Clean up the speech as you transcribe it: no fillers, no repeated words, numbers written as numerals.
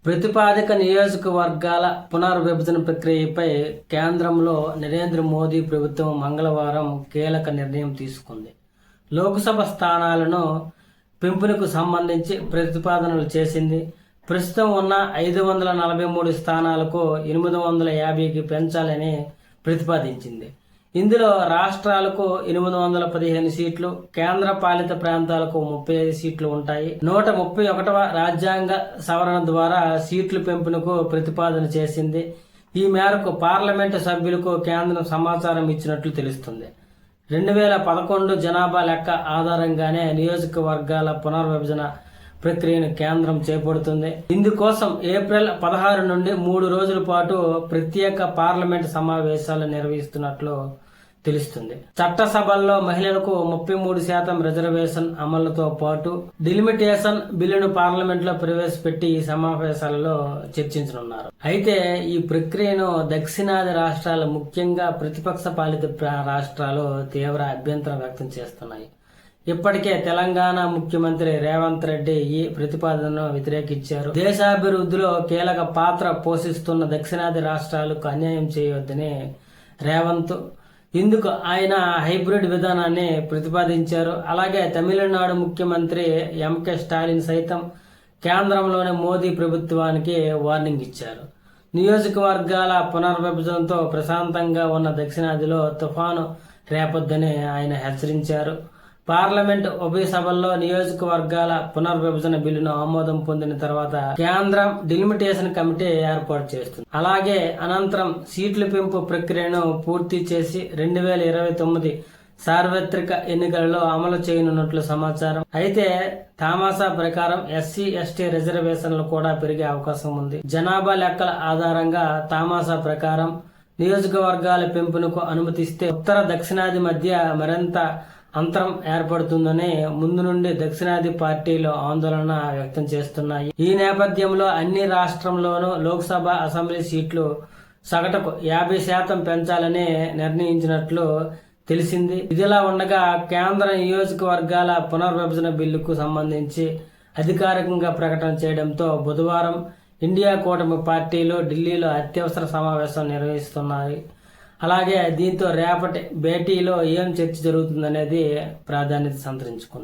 ప్రతిపాదిత నియోజకవర్గాల పునర్విభజన ప్రక్రియపై కేంద్రంలో నరేంద్ర మోదీ ప్రభుత్వం మంగళవారం కీలక నిర్ణయం తీసుకుంది. లోక్సభ స్థానాలను పెంపునకు సంబంధించి ప్రతిపాదనలు చేసింది. ప్రస్తుతం ఉన్న 543 స్థానాలకు 850కి పెంచాలని ప్రతిపాదించింది. ఇందులో రాష్ట్రాలకు 815 సీట్లు, కేంద్ర పాలిత ప్రాంతాలకు 35 సీట్లు ఉంటాయి. 131వ రాజ్యాంగ సవరణ ద్వారా సీట్ల పెంపునకు ప్రతిపాదన చేసింది. ఈ మేరకు పార్లమెంటు సభ్యులకు కేంద్రం సమాచారం ఇచ్చినట్లు తెలుస్తుంది. 2011 జనాభా లెక్క ఆధారంగానే నియోజకవర్గాల పునర్విభజన ప్రక్రియను కేంద్రం చేపడుతుంది. ఇందుకోసం ఏప్రిల్ 16 నుండి 3 రోజుల పాటు ప్రత్యేక పార్లమెంట్ సమావేశాలు నిర్వహిస్తున్నట్లు తెలుస్తుంది. చట్టసభల్లో మహిళలకు 33% రిజర్వేషన్ అమలుతో పాటు డిలిమిటేషన్ బిల్లును పార్లమెంట్ లో ప్రవేశపెట్టి ఈ సమావేశాలలో చర్చించనున్నారు. అయితే ఈ ప్రక్రియను దక్షిణాది రాష్ట్రాలు, ముఖ్యంగా ప్రతిపక్ష పాలిత రాష్ట్రాలు తీవ్ర అభ్యంతరం వ్యక్తం చేస్తున్నాయి. ఇప్పటికే తెలంగాణ ముఖ్యమంత్రి రేవంత్ రెడ్డి ఈ ప్రతిపాదనను వ్యతిరేకించారు. దేశాభివృద్ధిలో కీలక పాత్ర పోషిస్తున్న దక్షిణాది రాష్ట్రాలకు అన్యాయం చేయవద్దని రేవంత్, ఇందుకు ఆయన హైబ్రిడ్ విధానాన్ని ప్రతిపాదించారు. అలాగే తమిళనాడు ముఖ్యమంత్రి ఎంకే స్టాలిన్ సైతం కేంద్రంలోని మోదీ ప్రభుత్వానికి వార్నింగ్ ఇచ్చారు. నియోజకవర్గాల పునర్విభజనతో ప్రశాంతంగా ఉన్న దక్షిణాదిలో తుఫాను రేపొద్దని ఆయన హెచ్చరించారు. పార్లమెంట్ ఉభయ సభల్లో నియోజకవర్గాల పునర్విభజన బిల్లును ఆమోదం పొందిన తర్వాత కేంద్రం డిలిమిటేషన్ కమిటీ ఏర్పాటు చేస్తుంది. అలాగే అనంతరం సీట్ల పెంపు ప్రక్రియను పూర్తి చేసి 2029 సార్వత్రిక ఎన్నికలలో అమలు చేయనున్నట్లు సమాచారం. అయితే తామాసా ప్రకారం ఎస్సీ, ఎస్టీ రిజర్వేషన్లు కూడా పెరిగే అవకాశం ఉంది. జనాభా లెక్కల ఆధారంగా తామాసా ప్రకారం నియోజకవర్గాల పెంపునకు అనుమతిస్తే ఉత్తర దక్షిణాది మధ్య మరింత అంతరం ఏర్పడుతుందని ముందు నుండి దక్షిణాది పార్టీలు ఆందోళన వ్యక్తం చేస్తున్నాయి. ఈ నేపథ్యంలో అన్ని రాష్ట్రంలోనూ లోక్సభ, అసెంబ్లీ సీట్లు సగటుకు 50% పెంచాలని నిర్ణయించినట్లు తెలిసింది. ఇదిలా ఉండగా కేంద్ర నియోజకవర్గాల పునర్విభజన బిల్లుకు సంబంధించి అధికారికంగా ప్రకటన చేయడంతో బుధవారం ఇండియా కూటమి పార్టీలు ఢిల్లీలో అత్యవసర సమావేశం నిర్వహిస్తున్నాయి. అలాగే దీంతో రేపటి భేటీలో ఏం చర్చ జరుగుతుందనేది ప్రాధాన్యత సంతరించుకుంది.